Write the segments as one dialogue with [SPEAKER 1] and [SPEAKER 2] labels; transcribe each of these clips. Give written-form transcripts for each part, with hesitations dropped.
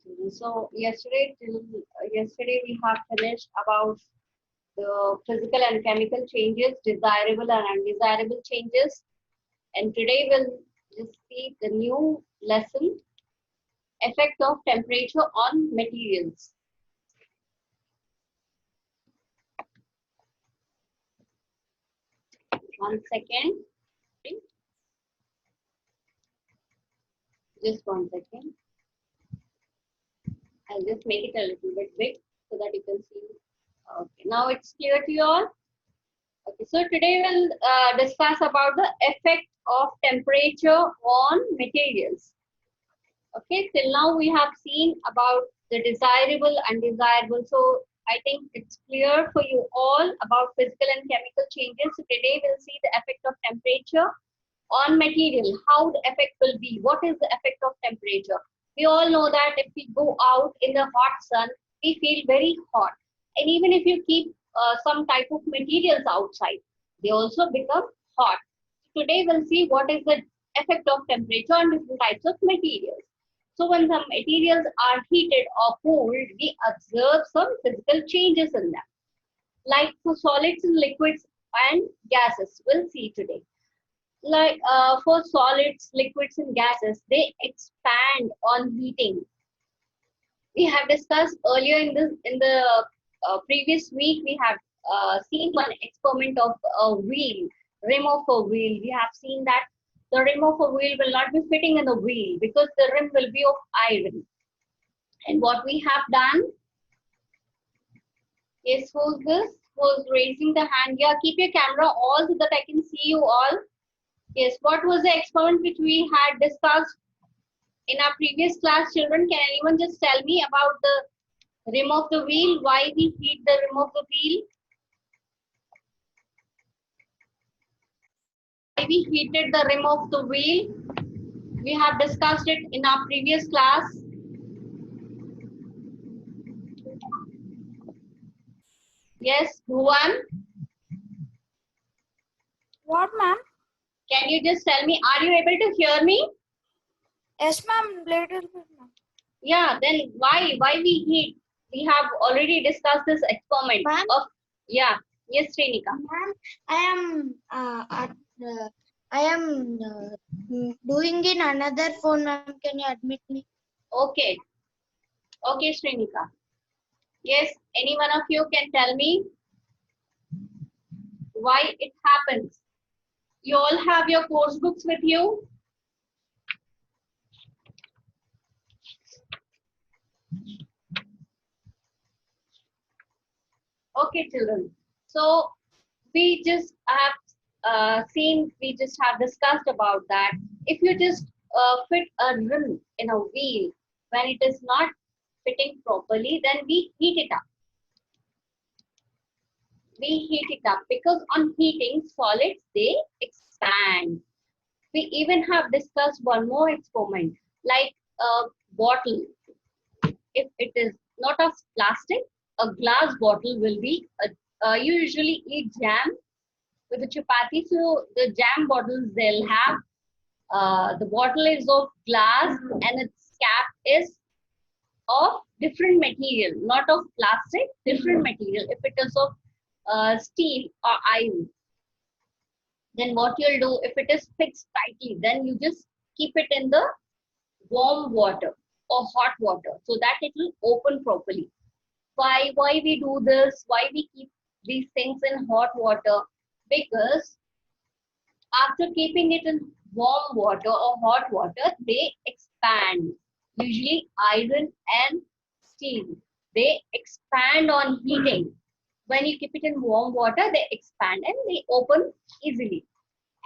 [SPEAKER 1] children. So yesterday we have finished about the physical and chemical changes, desirable and undesirable changes. And today we'll just see the new lesson, effect of temperature on materials. One second. Just one second. I'll just make it a little bit big so that you can see. Okay, now it's clear to you all. Okay, so today we'll discuss about the effect of temperature on materials. Okay, till now we have seen about the desirable, undesirable. So I think it's clear for you all about physical and chemical changes. So today we'll see the effect of temperature on material, how the effect will be, what is the effect of temperature. We all know that if we go out in the hot sun, we feel very hot. And even if you keep some type of materials outside, they also become hot. Today we'll see what is the effect of temperature on different types of materials. So when some materials are heated or cooled, we observe some physical changes in them. Like for solids and liquids and gases, we'll see today. Like for solids, liquids, and gases, they expand on heating. We have discussed earlier in the previous week. We have seen one experiment of a wheel, rim of a wheel. We have seen that the rim of a wheel will not be fitting in the wheel because the rim will be of iron. And what we have done is, who's this? Who's raising the hand? Yeah, keep your camera all so that I can see you all. Yes, what was the experiment which we had discussed in our previous class, children? Can anyone just tell me about the rim of the wheel? Why we heat the rim of the wheel? Why we heated the rim of the wheel? We have discussed it in our previous class. Yes, Bhuvan?
[SPEAKER 2] What, ma'am?
[SPEAKER 1] Can you just tell me, are you able to hear me?
[SPEAKER 2] Yes, ma'am. Little bit, ma'am.
[SPEAKER 1] Yeah, then why we heat? We have already discussed this experiment of, yeah, yes, Srinika.
[SPEAKER 2] Ma'am, I am doing in another phone, ma'am. Can you admit me?
[SPEAKER 1] Okay. Okay, Srinika. Yes, any one of you can tell me why it happens. You all have your course books with you? Okay, children. So we just have we just have discussed about that. If you just fit a rim in a wheel, when it is not fitting properly, then we heat it up. We heat it up because on heating solids, they expand. We even have discussed one more experiment, like a bottle. If it is not of plastic, a glass bottle will be, you usually eat jam with the chapati. So the jam bottles, they'll have, the bottle is of glass and its cap is of different material, not of plastic, different material. If it is of steel or iron, then what you'll do, if it is fixed tightly, then you just keep it in the warm water or hot water so that it will open properly. Why we do this? Why we keep these things in hot water? Because after keeping it in warm water or hot water, they expand. Usually iron and steel, they expand on heating. When you keep it in warm water, they expand and they open easily.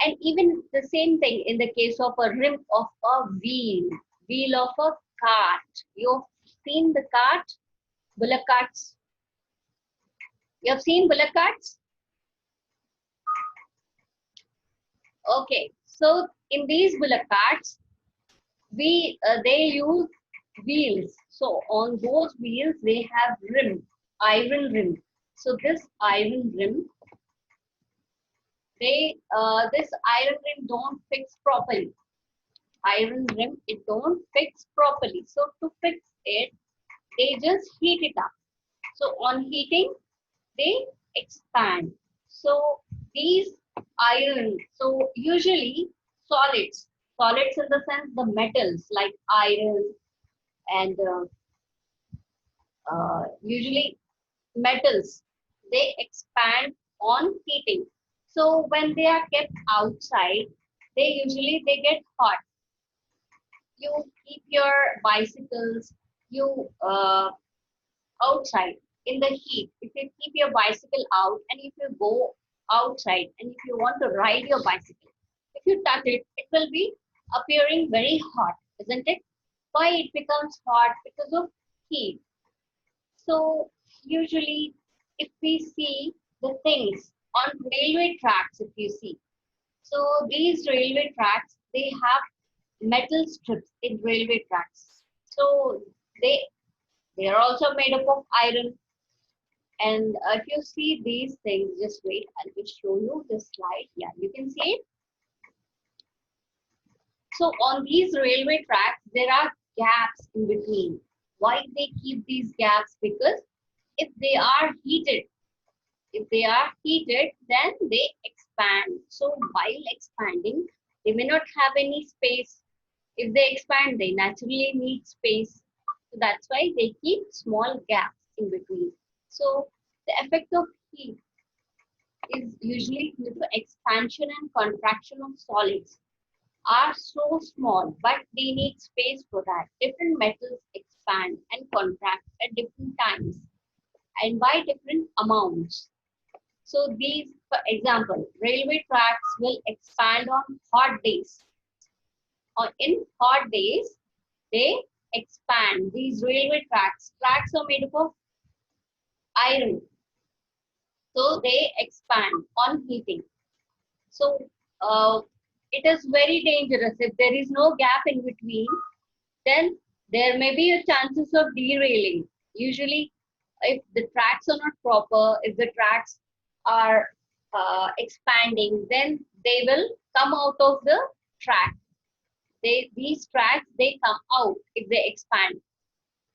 [SPEAKER 1] And even the same thing in the case of a rim of a wheel of a cart. You've seen the cart, bullock carts. You have seen bullock carts? Okay, so in these bullock carts, they use wheels. So on those wheels, they have rim, iron rim. So this iron rim, this iron rim don't fix properly. Iron rim, it don't fix properly. So to fix it, they just heat it up. So on heating, they expand. So these iron, so usually solids in the sense the metals like iron and usually metals, they expand on heating. So when they are kept outside, they get hot. You keep your bicycles, you outside in the heat. If you keep your bicycle out and if you go outside and if you want to ride your bicycle, if you touch it, it will be appearing very hot, isn't it? Why it becomes hot? Because of heat. So usually if we see the things on railway tracks, if you see, so these railway tracks, they have metal strips in railway tracks. So they they are also made up of iron. And if you see these things, just wait, I'll just show you this slide. Yeah, you can see it. So on these railway tracks, there are gaps in between. Why they keep these gaps? Because if they are heated, then they expand. So while expanding, they may not have any space. If they expand, they naturally need space. So that's why they keep small gaps in between. So the effect of heat is usually due to expansion and contraction of solids are so small, but they need space for that. Different metals expand and contract at different times and by different amounts. So these, for example, railway tracks will expand on hot days. Or in hot days, they expand. These railway tracks. Tracks are made up of iron. So they expand on heating. So it is very dangerous. If there is no gap in between, then there may be a chances of derailing. Usually, if the tracks are not proper, if the tracks are expanding, then they will come out of the track. These tracks, they come out if they expand.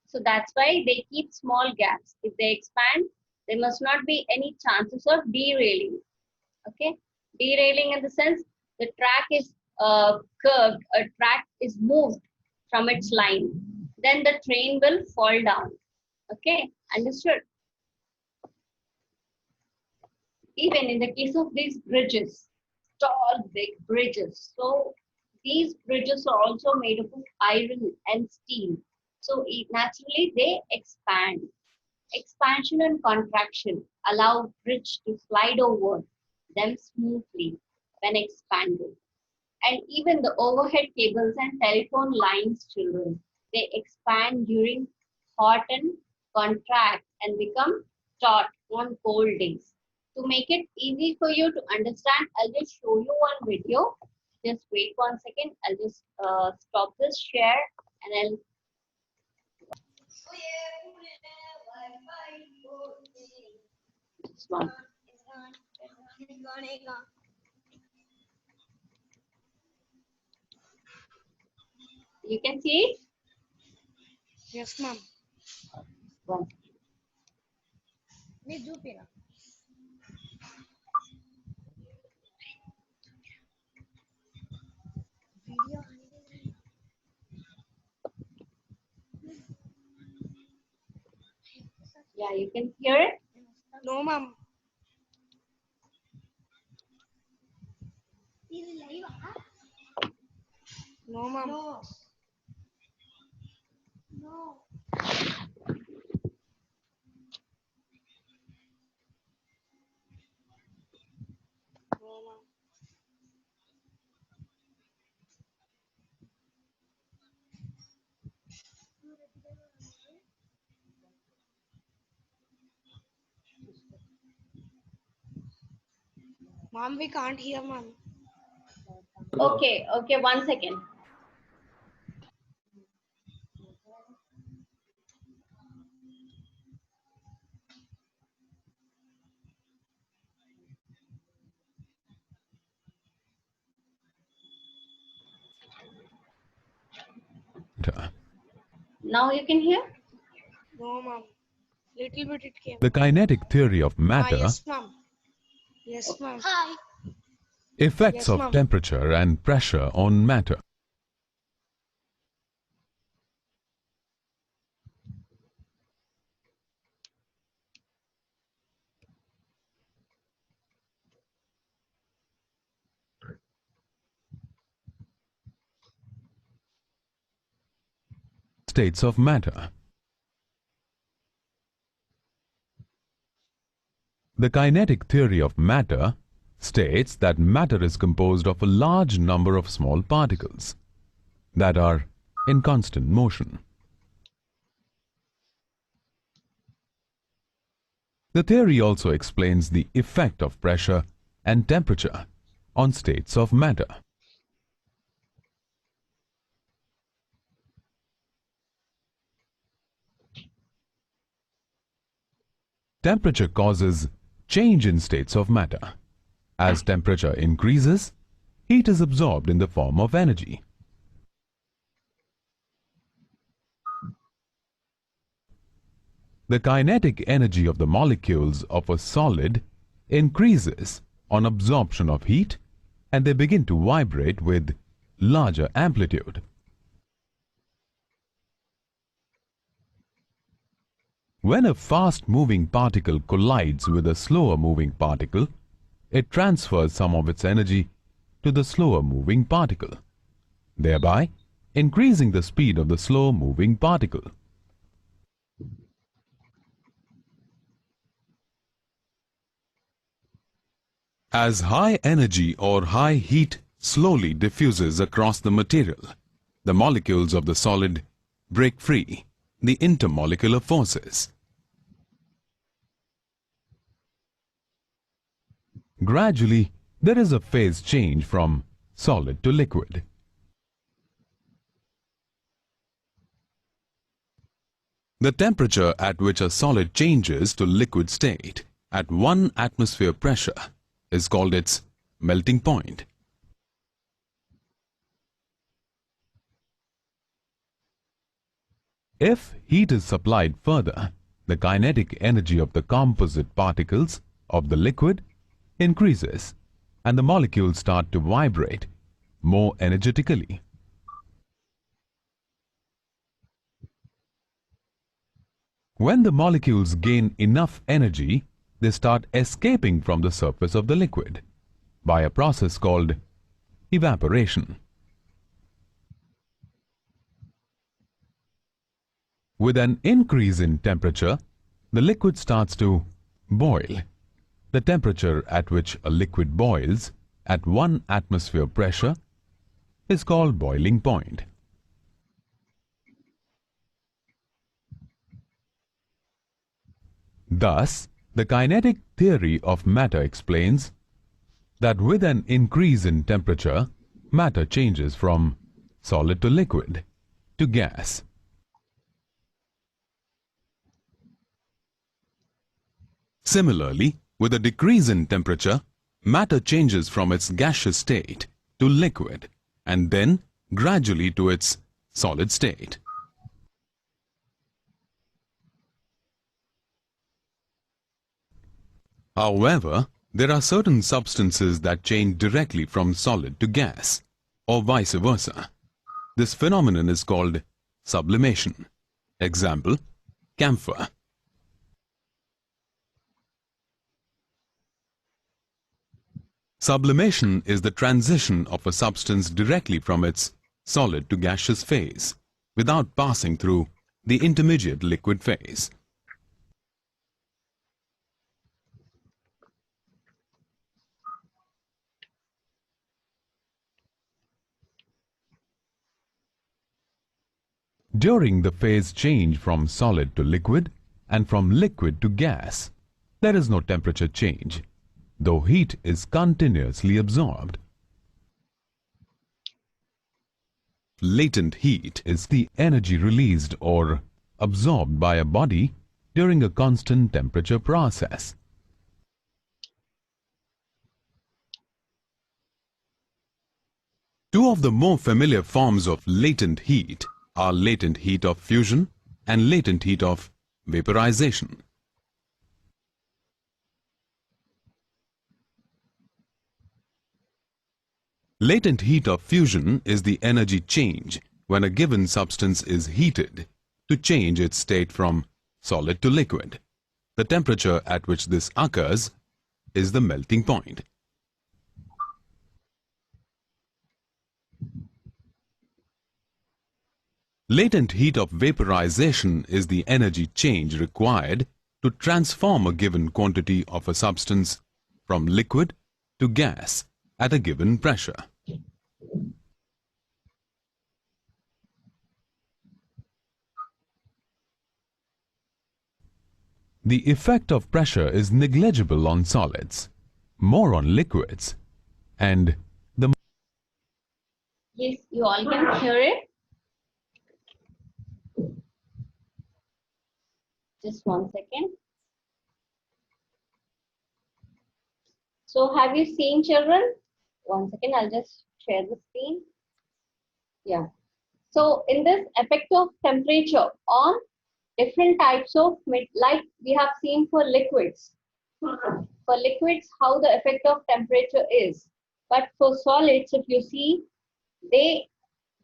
[SPEAKER 1] So that's why they keep small gaps. If they expand, there must not be any chances of derailing. Okay, derailing in the sense the track is curved, a track is moved from its line, then the train will fall down. Okay, understood? Even in the case of these bridges, tall, big bridges. So these bridges are also made up of iron and steel. So naturally they expand. Expansion and contraction allow bridge to slide over them smoothly when expanded. And even the overhead cables and telephone lines, children, they expand during hot and contract and become taut on cold days. To make it easy for you to understand, I'll just show you one video. Just wait 1 second. I'll just stop this share and I'll. Just one. You can see it?
[SPEAKER 2] Yes, ma'am.
[SPEAKER 1] One. Yeah, you can hear it?
[SPEAKER 2] No, ma'am. No, ma'am. No. No. Ma'am, we can't hear, ma'am.
[SPEAKER 1] Okay, 1 second. Now you can hear?
[SPEAKER 2] No, ma'am. Little bit it came.
[SPEAKER 3] The kinetic theory of matter,
[SPEAKER 2] Yes, ma'am. Yes, ma'am. Hi.
[SPEAKER 3] effects
[SPEAKER 2] Yes,
[SPEAKER 3] of
[SPEAKER 2] ma'am.
[SPEAKER 3] temperature and pressure on matter. States of matter. The kinetic theory of matter states that matter is composed of a large number of small particles that are in constant motion. The theory also explains the effect of pressure and temperature on states of matter. Temperature causes change in states of matter. As temperature increases, heat is absorbed in the form of energy. The kinetic energy of the molecules of a solid increases on absorption of heat, and they begin to vibrate with larger amplitude. When a fast-moving particle collides with a slower-moving particle, it transfers some of its energy to the slower-moving particle, thereby increasing the speed of the slow-moving particle. As high energy or high heat slowly diffuses across the material, the molecules of the solid break free the intermolecular forces. Gradually, there is a phase change from solid to liquid. The temperature at which a solid changes to liquid state at 1 atmosphere pressure is called its melting point. If heat is supplied further, the kinetic energy of the composite particles of the liquid increases and the molecules start to vibrate more energetically. When the molecules gain enough energy, they start escaping from the surface of the liquid by a process called evaporation. With an increase in temperature, the liquid starts to boil. The temperature at which a liquid boils at 1 atmosphere pressure is called boiling point. Thus, the kinetic theory of matter explains that with an increase in temperature, matter changes from solid to liquid to gas. Similarly, with a decrease in temperature, matter changes from its gaseous state to liquid and then gradually to its solid state. However, there are certain substances that change directly from solid to gas, or vice versa. This phenomenon is called sublimation. Example, camphor. Sublimation is the transition of a substance directly from its solid to gaseous phase without passing through the intermediate liquid phase. During the phase change from solid to liquid and from liquid to gas, there is no temperature change, though heat is continuously absorbed. Latent heat is the energy released or absorbed by a body during a constant temperature process. Two of the more familiar forms of latent heat are latent heat of fusion and latent heat of vaporization. Latent heat of fusion is the energy change when a given substance is heated to change its state from solid to liquid. The temperature at which this occurs is the melting point. Latent heat of vaporization is the energy change required to transform a given quantity of a substance from liquid to gas at a given pressure. The effect of pressure is negligible on solids, more on liquids, and the
[SPEAKER 1] Yes, you all can hear it. Just 1 second. So have you seen, children? 1 second, I'll just share the screen. Yeah. So in this effect of temperature on different types of, like we have seen for liquids. For liquids, how the effect of temperature is. But for solids, if you see, they,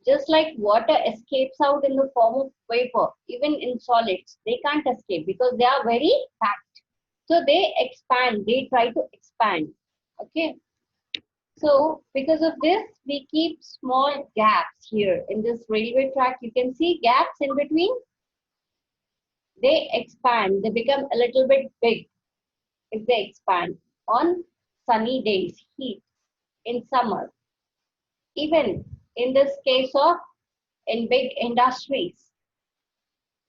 [SPEAKER 1] just like water escapes out in the form of vapor, even in solids, they can't escape because they are very packed. So they expand, they try to expand. Okay. So because of this, we keep small gaps here in this railway track. You can see gaps in between. They expand, they become a little bit big if they expand on sunny days, heat, in summer. Even in this case of in big industries,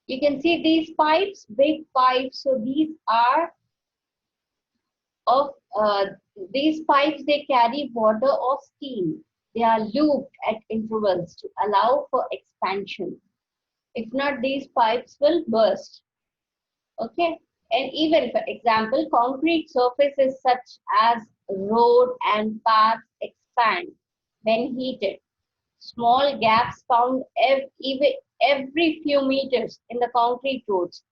[SPEAKER 1] you can see these pipes, big pipes. So these are of these pipes, they carry water or steam. They are looped at intervals to allow for expansion. If not, these pipes will burst. Okay. And even, for example, concrete surfaces such as road and paths expand when heated. Small gaps found every few meters in the concrete roads.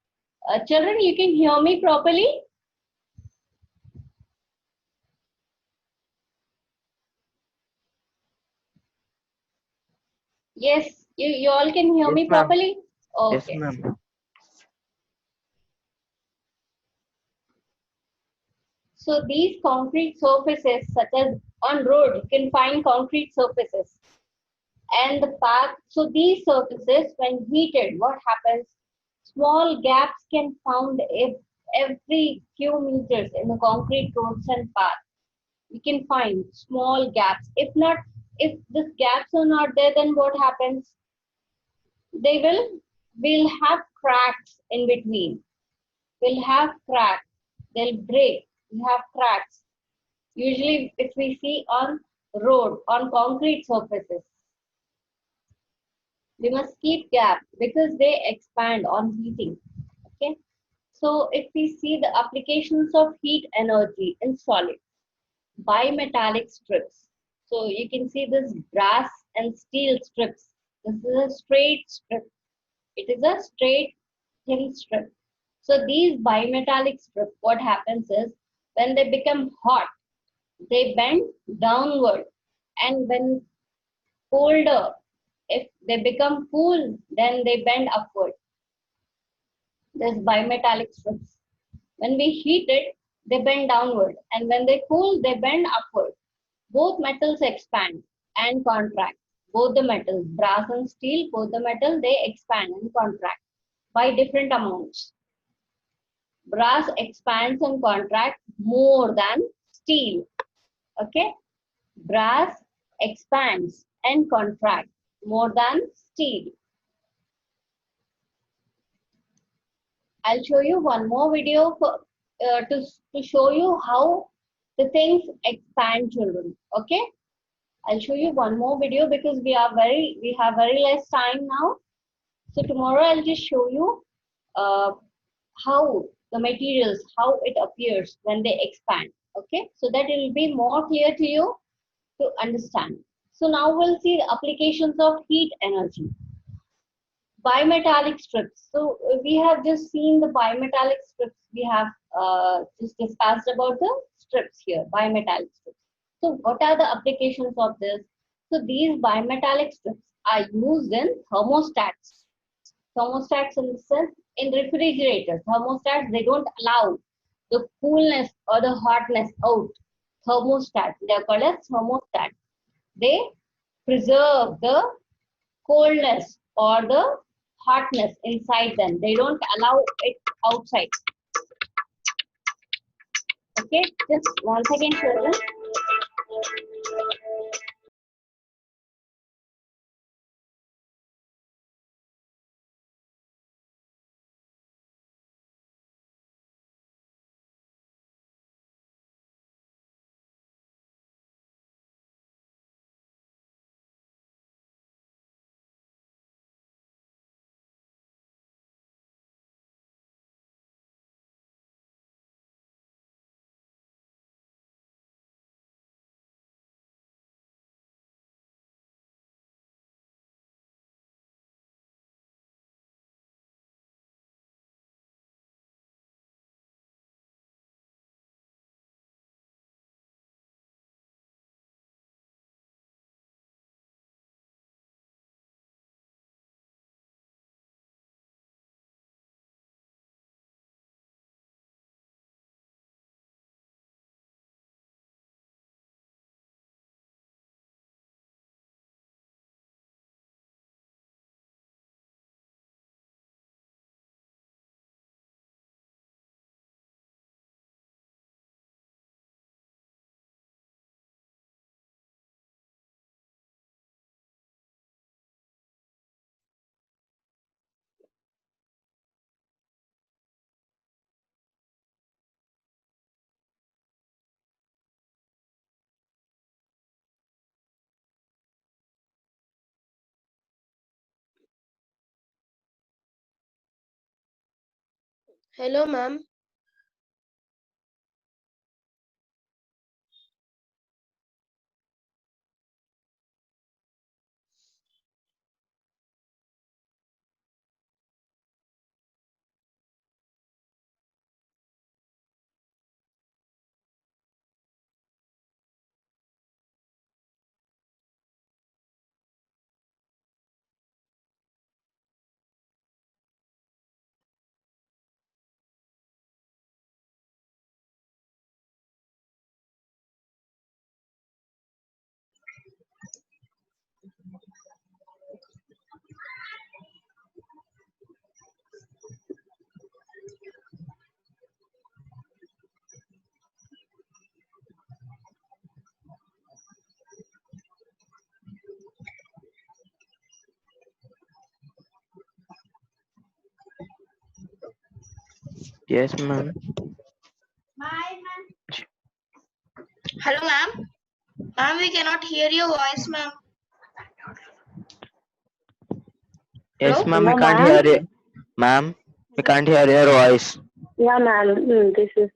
[SPEAKER 1] Children, you can hear me properly? Yes, you all can hear
[SPEAKER 4] Yes,
[SPEAKER 1] me
[SPEAKER 4] ma'am.
[SPEAKER 1] properly?
[SPEAKER 4] Yes,
[SPEAKER 1] Okay.
[SPEAKER 4] ma'am.
[SPEAKER 1] So these concrete surfaces, such as on road, you can find concrete surfaces. And the path, so these surfaces, when heated, what happens? Small gaps can found every few meters in the concrete roads and paths. We can find small gaps. If not, if these gaps are not there, then what happens? They will have cracks in between. Will have cracks. They'll break. We have cracks. Usually, if we see on road, on concrete surfaces, we must keep gap because they expand on heating. Okay. So if we see the applications of heat energy in solid, bimetallic strips. So you can see this brass and steel strips. This is a straight strip. It is a straight thin strip. So these bimetallic strips, what happens is when they become hot, they bend downward, and when colder, if they become cool, then they bend upward. There's bimetallic strips. When we heat it, they bend downward, and when they cool, they bend upward. Both metals expand and contract. Both the metals, brass and steel, both the metal, they expand and contract by different amounts. Brass expands and contracts more than steel. Okay? Brass expands and contracts more than steel. I'll show you one more video for, to show you how the things expand, children. Okay? I'll show you one more video because we have very less time now. So tomorrow I'll just show you how the materials, how it appears when they expand. Okay? So that it will be more clear to you to understand. So now we'll see the applications of heat energy. bimetallic strips. So we have just seen the bimetallic strips. We have just discussed about the strips here, bimetallic strips. So what are the applications of this? So these bimetallic strips are used in thermostats. Thermostats in the sense in refrigerators. Thermostats, they don't allow the coolness or the hotness out. Thermostats, they are called as thermostats. They preserve the coldness or the hotness inside them. They don't allow it outside. Okay, just 1 second, children.
[SPEAKER 2] Hello, ma'am.
[SPEAKER 4] Yes, ma'am.
[SPEAKER 2] Hello, ma'am. Ma'am, we cannot hear your voice, ma'am.
[SPEAKER 4] Yes,
[SPEAKER 2] Hello?
[SPEAKER 4] ma'am. We
[SPEAKER 5] Hello,
[SPEAKER 4] can't hear
[SPEAKER 5] ma'am.
[SPEAKER 4] you, ma'am. We can't hear your voice.
[SPEAKER 5] Yeah, ma'am. This is